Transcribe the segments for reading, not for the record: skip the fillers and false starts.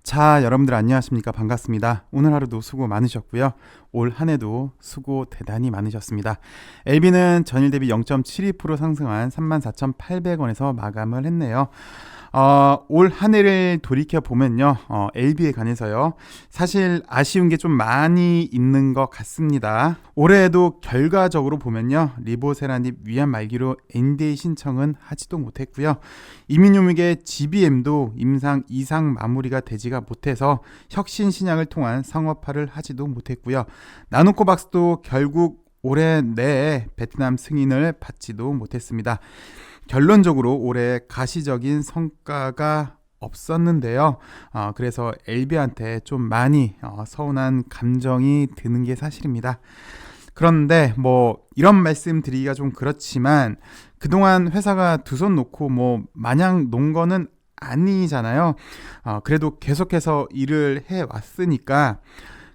자, 여러분들 안녕하십니까? 반갑습니다. 오늘 하루도 수고 많으셨고요. 올 한 해도 수고 대단히 많으셨습니다. LB는 전일 대비 0.72% 상승한 34,800원에서 마감을 했네요. 올 한 해를 돌이켜 보면요, LB에 관해서요, 사실 아쉬운 게 좀 많이 있는 것 같습니다. 올해에도 결과적으로 보면요, 리보세라님 위안 말기로 NDA 신청은 하지도 못했고요. 이민요믹의 GBM도 임상 이상 마무리가 되지가 못해서 혁신 신약을 통한 상업화를 하지도 못했고요. 나노코박스도 결국 올해 내에 베트남 승인을 받지도 못했습니다. 결론적으로 올해 가시적인 성과가 없었는데요. 그래서 LB한테 좀 많이 서운한 감정이 드는 게 사실입니다. 그런데 뭐 이런 말씀 드리기가 좀 그렇지만 그동안 회사가 두 손 놓고 뭐 마냥 논 거는 아니잖아요. 그래도 계속해서 일을 해왔으니까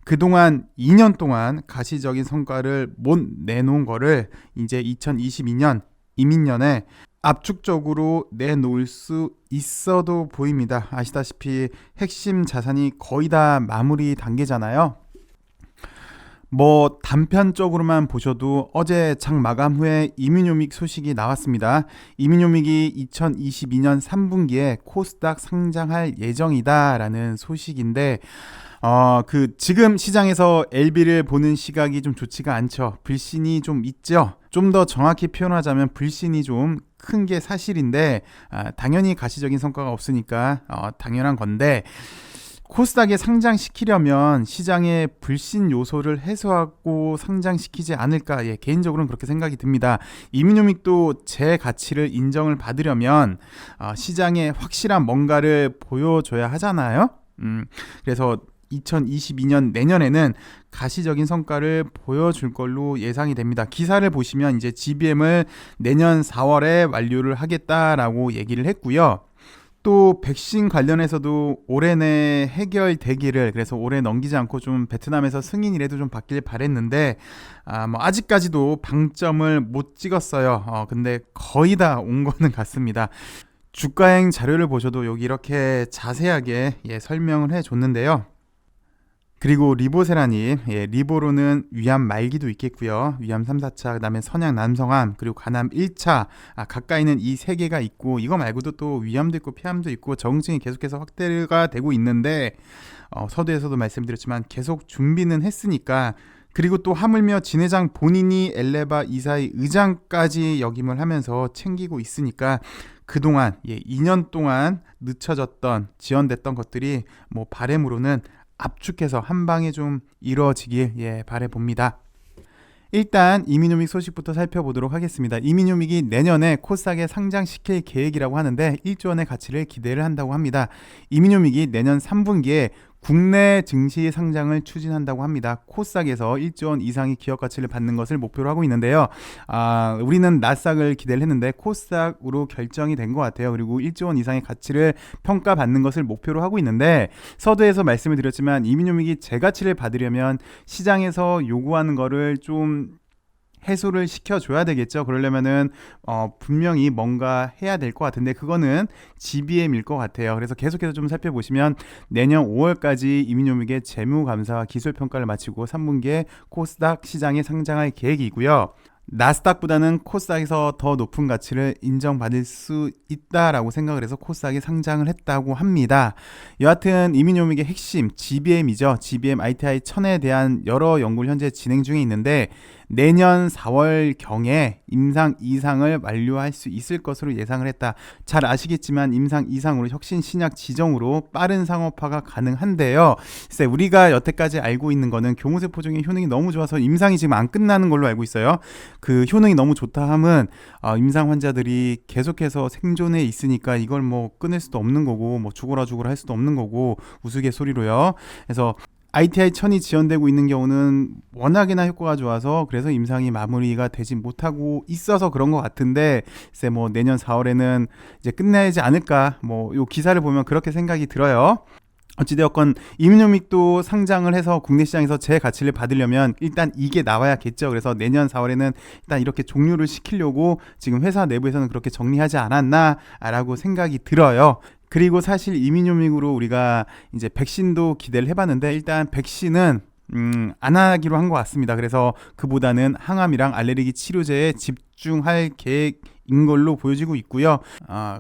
그동안 2년 동안 가시적인 성과를 못 내놓은 거를 이제 2022년 이민년에 압축적으로 내놓을 수 있어도 보입니다. 아시다시피 핵심 자산이 거의 다 마무리 단계잖아요. 뭐 단편적으로만 보셔도 어제 장 마감 후에 이민요믹 소식이 나왔습니다. 이민요믹이 2022년 3분기에 코스닥 상장할 예정이다라는 소식인데 지금 시장에서 LB를 보는 시각이 좀 좋지가 않죠. 불신이 좀 있죠. 좀 더 정확히 표현하자면 불신이 좀 큰 게 사실인데, 당연히 가시적인 성과가 없으니까 당연한 건데, 코스닥에 상장시키려면 시장의 불신 요소를 해소하고 상장시키지 않을까, 개인적으로는 그렇게 생각이 듭니다. 이민요믹도 제 가치를 인정을 받으려면 시장에 확실한 뭔가를 보여줘야 하잖아요. 그래서 2022년 내년에는 가시적인 성과를 보여줄 걸로 예상이 됩니다. 기사를 보시면 이제 GBM을 내년 4월에 완료를 하겠다라고 얘기를 했고요. 또 백신 관련해서도 올해 내 해결되기를, 그래서 올해 넘기지 않고 좀 베트남에서 승인이라도 좀 받길 바랬는데 뭐 아직까지도 방점을 못 찍었어요. 근데 거의 다 온 거는 같습니다. 주가행 자료를 보셔도 여기 이렇게 자세하게 설명을 해줬는데요. 그리고 리보세라님, 리보로는 위암 말기도 있겠고요. 위암 3, 4차, 그 다음에 선양 남성암, 그리고 간암 1차, 가까이는 이 세 개가 있고, 이거 말고도 또 위암도 있고 폐암도 있고 적응증이 계속해서 확대가 되고 있는데, 서두에서도 말씀드렸지만 계속 준비는 했으니까, 그리고 또 하물며 진 회장 본인이 엘레바 이사의 의장까지 역임을 하면서 챙기고 있으니까 그동안 2년 동안 늦춰졌던, 지연됐던 것들이 뭐 바람으로는 압축해서 한 방에 좀 이루어지길 바라봅니다. 일단 이민요믹 소식부터 살펴보도록 하겠습니다. 이민요믹이 내년에 코스닥에 상장시킬 계획이라고 하는데 1조 원의 가치를 기대를 한다고 합니다. 이민요믹이 내년 3분기에 국내 증시 상장을 추진한다고 합니다. 코스닥에서 1조 원 이상의 기업 가치를 받는 것을 목표로 하고 있는데요. 우리는 나스닥을 기대를 했는데 코스닥으로 결정이 된 것 같아요. 그리고 1조 원 이상의 가치를 평가받는 것을 목표로 하고 있는데, 서두에서 말씀을 드렸지만 이민요믹이 제 가치를 받으려면 시장에서 요구하는 거를 좀 해소를 시켜줘야 되겠죠. 그러려면은 분명히 뭔가 해야 될 것 같은데 그거는 GBM일 것 같아요. 그래서 계속해서 좀 살펴보시면 내년 5월까지 이민요믹의 재무감사와 기술평가를 마치고 3분기에 코스닥 시장에 상장할 계획이고요. 나스닥보다는 코스닥에서 더 높은 가치를 인정받을 수 있다라고 생각을 해서 코스닥에 상장을 했다고 합니다. 여하튼 이민요믹의 핵심 GBM이죠. GBM ITI 1000에 대한 여러 연구를 현재 진행 중에 있는데 내년 4월경에 임상 이상을 완료할 수 있을 것으로 예상을 했다. 잘 아시겠지만 임상 이상으로 혁신 신약 지정으로 빠른 상업화가 가능한데요. 글쎄, 우리가 여태까지 알고 있는 거는 교무세포 중에 효능이 너무 좋아서 임상이 지금 안 끝나는 걸로 알고 있어요. 그 효능이 너무 좋다 함은 임상 환자들이 계속해서 생존해 있으니까 이걸 뭐 끊을 수도 없는 거고 뭐 죽어라 할 수도 없는 거고 우스갯소리로요. 그래서 ITI 1000이 지연되고 있는 경우는 워낙에나 효과가 좋아서 그래서 임상이 마무리가 되지 못하고 있어서 그런 것 같은데, 글쎄 뭐 내년 4월에는 이제 끝내지 않을까, 뭐 요 기사를 보면 그렇게 생각이 들어요. 어찌되었건 이민요믹도 상장을 해서 국내 시장에서 제 가치를 받으려면 일단 이게 나와야겠죠. 그래서 내년 4월에는 일단 이렇게 종료를 시키려고 지금 회사 내부에서는 그렇게 정리하지 않았나 라고 생각이 들어요. 그리고 사실 이민요믹으로 우리가 이제 백신도 기대를 해봤는데 일단 백신은 안 하기로 한 것 같습니다. 그래서 그보다는 항암이랑 알레르기 치료제에 집중할 계획인 걸로 보여지고 있고요.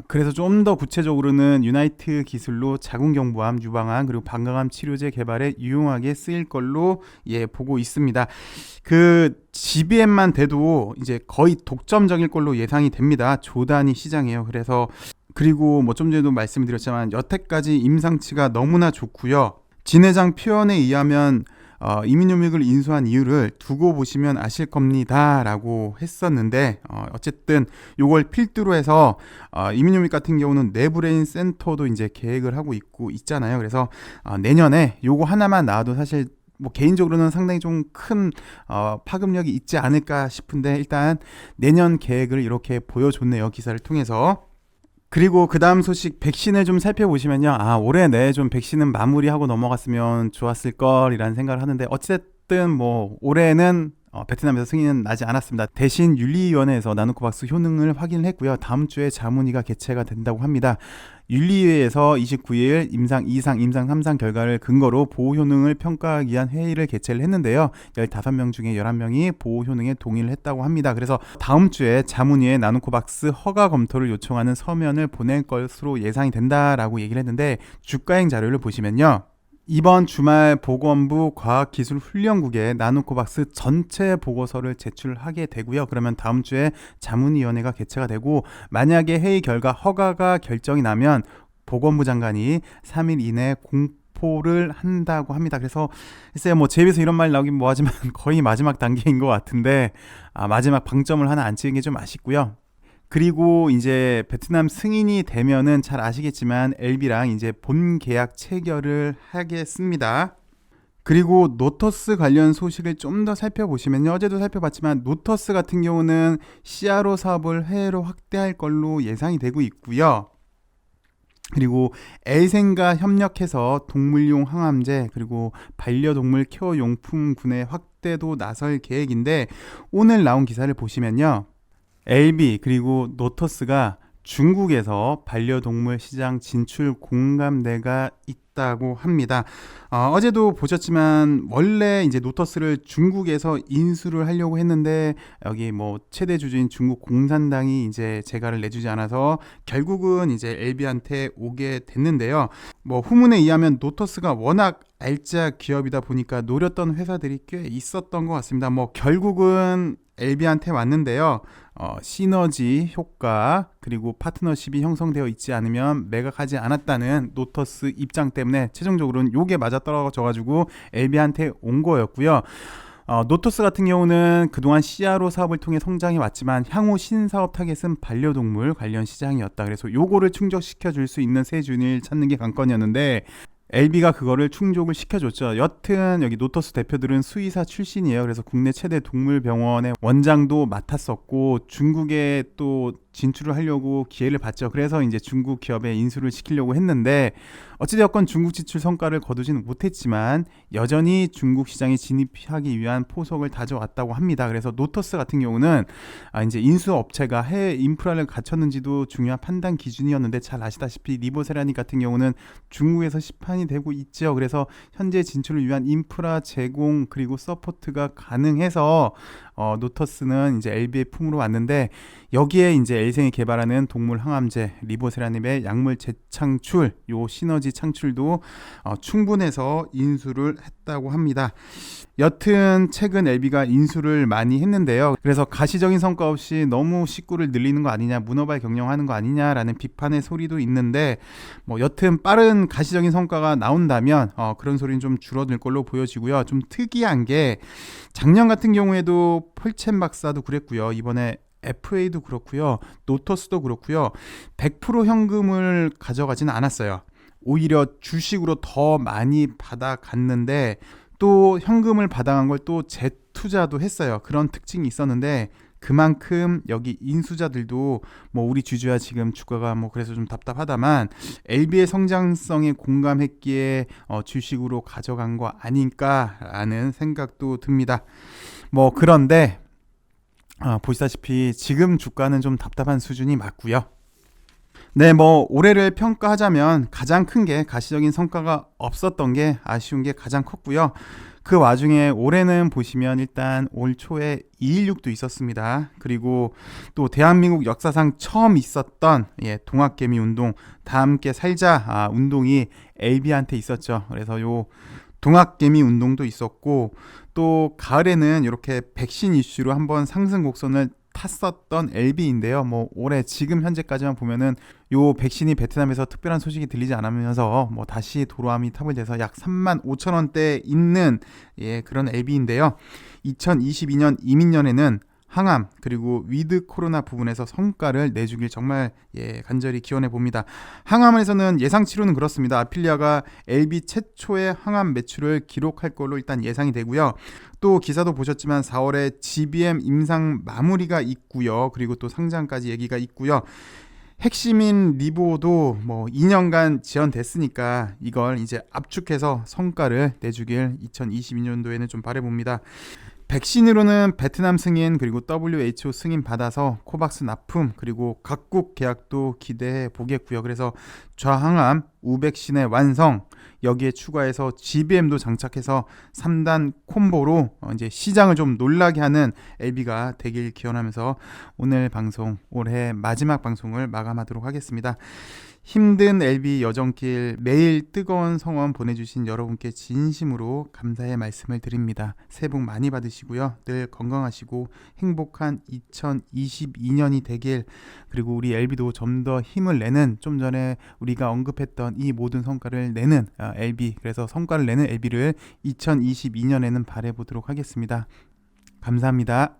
그래서 좀 더 구체적으로는 유나이트 기술로 자궁경부암, 유방암 그리고 방광암 치료제 개발에 유용하게 쓰일 걸로 보고 있습니다. 그 GBM만 돼도 이제 거의 독점적일 걸로 예상이 됩니다. 조 단위 시장이에요. 그리고 뭐 좀 전에도 말씀드렸지만 여태까지 임상치가 너무나 좋고요. 진회장 표현에 의하면 이민요믹을 인수한 이유를 두고 보시면 아실 겁니다 라고 했었는데 어쨌든 요걸 필두로 해서 이민요믹 같은 경우는 내브레인 센터도 이제 계획을 하고 있잖아요. 그래서 내년에 요거 하나만 나와도 사실 뭐 개인적으로는 상당히 좀 큰 파급력이 있지 않을까 싶은데 일단 내년 계획을 이렇게 보여줬네요, 기사를 통해서. 그리고 그 다음 소식 백신을 좀 살펴보시면요. 올해 내에 좀 백신은 마무리하고 넘어갔으면 좋았을 걸이라는 생각을 하는데 어찌됐든 뭐 올해는 베트남에서 승인은 나지 않았습니다. 대신 윤리위원회에서 나노코박스 효능을 확인했고요. 다음 주에 자문위가 개최가 된다고 합니다. 윤리위에서 29일 임상 2상, 임상 3상 결과를 근거로 보호 효능을 평가하기 위한 회의를 개최를 했는데요. 15명 중에 11명이 보호 효능에 동의를 했다고 합니다. 그래서 다음 주에 자문위에 나노코박스 허가 검토를 요청하는 서면을 보낼 것으로 예상이 된다라고 얘기를 했는데 주가행 자료를 보시면요. 이번 주말 보건부 과학기술훈련국에 나노코박스 전체 보고서를 제출하게 되고요. 그러면 다음 주에 자문위원회가 개최가 되고 만약에 회의 결과 허가가 결정이 나면 보건부 장관이 3일 이내에 공포를 한다고 합니다. 그래서 글쎄요, 뭐 제 입에서 이런 말 나오긴 뭐하지만 거의 마지막 단계인 것 같은데 마지막 방점을 하나 안 찍은 게 좀 아쉽고요. 그리고 이제 베트남 승인이 되면은 잘 아시겠지만 LB랑 이제 본 계약 체결을 하겠습니다. 그리고 노터스 관련 소식을 좀 더 살펴보시면요. 어제도 살펴봤지만 노터스 같은 경우는 CRO 사업을 해외로 확대할 걸로 예상이 되고 있고요. 그리고 엘센과 협력해서 동물용 항암제 그리고 반려동물 케어 용품군의 확대도 나설 계획인데 오늘 나온 기사를 보시면요. LB 그리고 노터스가 중국에서 반려동물 시장 진출 공감대가 있다고 합니다. 어제도 보셨지만 원래 이제 노터스를 중국에서 인수를 하려고 했는데 여기 뭐 최대 주주인 중국 공산당이 이제 재가를 내주지 않아서 결국은 이제 LB한테 오게 됐는데요. 뭐 후문에 의하면 노터스가 워낙 알짜 기업이다 보니까 노렸던 회사들이 꽤 있었던 것 같습니다. 뭐 결국은 LB한테 왔는데요. 시너지 효과 그리고 파트너십이 형성되어 있지 않으면 매각하지 않았다는 노터스 입장 때문에 최종적으로는 요게 맞아 떨어져가지고 LB한테 온 거였고요. 노터스 같은 경우는 그동안 CRO 사업을 통해 성장해 왔지만 향후 신사업 타겟은 반려동물 관련 시장이었다. 그래서 요거를 충족시켜 줄 수 있는 새 주인을 찾는 게 관건이었는데 LB가 그거를 충족을 시켜줬죠. 여튼 여기 노터스 대표들은 수의사 출신이에요. 그래서 국내 최대 동물병원의 원장도 맡았었고 중국에 또 진출을 하려고 기회를 봤죠. 그래서 이제 중국 기업에 인수를 시키려고 했는데 어찌되었건 중국 진출 성과를 거두지는 못했지만 여전히 중국 시장에 진입하기 위한 포석을 다져왔다고 합니다. 그래서 노터스 같은 경우는 이제 인수 업체가 해외 인프라를 갖췄는지도 중요한 판단 기준이었는데 잘 아시다시피 리보세라닉 같은 경우는 중국에서 시판이 되고 있죠. 그래서 현재 진출을 위한 인프라 제공 그리고 서포트가 가능해서 노터스는 이제 LB의 품으로 왔는데 여기에 이제 엘생이 개발하는 동물 항암제 리보세라닙의 약물 재창출 요 시너지 창출도 충분해서 인수를 했다고 합니다. 여튼 최근 LB가 인수를 많이 했는데요. 그래서 가시적인 성과 없이 너무 식구를 늘리는 거 아니냐, 문어발 경영하는 거 아니냐라는 비판의 소리도 있는데 뭐 여튼 빠른 가시적인 성과가 나온다면 그런 소리는 좀 줄어들 걸로 보여지고요. 좀 특이한 게 작년 같은 경우에도 폴첸 박사도 그랬고요. 이번에 FA도 그렇고요. 노터스도 그렇고요. 100% 현금을 가져가지는 않았어요. 오히려 주식으로 더 많이 받아갔는데 또 현금을 받아간 걸 또 재투자도 했어요. 그런 특징이 있었는데 그만큼 여기 인수자들도 뭐 우리 주주야 지금 주가가 뭐 그래서 좀 답답하다만 LB의 성장성에 공감했기에 주식으로 가져간 거 아닐까라는 생각도 듭니다. 뭐 그런데 보시다시피 지금 주가는 좀 답답한 수준이 맞고요. 네, 뭐 올해를 평가하자면 가장 큰 게 가시적인 성과가 없었던 게 아쉬운 게 가장 컸고요. 그 와중에 올해는 보시면 일단 올 초에 216도 있었습니다. 그리고 또 대한민국 역사상 처음 있었던 동학개미 운동 다 함께 살자 운동이 LB한테 있었죠. 그래서 요 동학개미 운동도 있었고 또 가을에는 이렇게 백신 이슈로 한번 상승 곡선을 탔었던 LB인데요. 뭐 올해 지금 현재까지만 보면은 요 백신이 베트남에서 특별한 소식이 들리지 않으면서 뭐 다시 도로함이 탑을 돼서 약 3만 5천 원대에 있는 그런 LB인데요. 2022년 이민년에는 항암 그리고 위드 코로나 부분에서 성과를 내주길 정말 간절히 기원해 봅니다. 항암에서는 예상 치료는 그렇습니다. 아필리아가 LB 최초의 항암 매출을 기록할 걸로 일단 예상이 되고요. 또 기사도 보셨지만 4월에 GBM 임상 마무리가 있고요. 그리고 또 상장까지 얘기가 있고요. 핵심인 리보도 뭐 2년간 지연됐으니까 이걸 이제 압축해서 성과를 내주길 2022년도에는 좀 바라봅니다. 백신으로는 베트남 승인 그리고 WHO 승인 받아서 코박스 납품 그리고 각국 계약도 기대해 보겠고요. 그래서 좌항암 우백신의 완성 여기에 추가해서 GBM도 장착해서 3단 콤보로 이제 시장을 좀 놀라게 하는 LB가 되길 기원하면서 오늘 방송 올해 마지막 방송을 마감하도록 하겠습니다. 힘든 LB 여정길 매일 뜨거운 성원 보내주신 여러분께 진심으로 감사의 말씀을 드립니다. 새해 복 많이 받으시고요. 늘 건강하시고 행복한 2022년이 되길 그리고 우리 LB도 좀 더 힘을 내는 좀 전에 우리가 언급했던 이 모든 성과를 내는 LB 그래서 성과를 내는 LB를 2022년에는 바라보도록 하겠습니다. 감사합니다.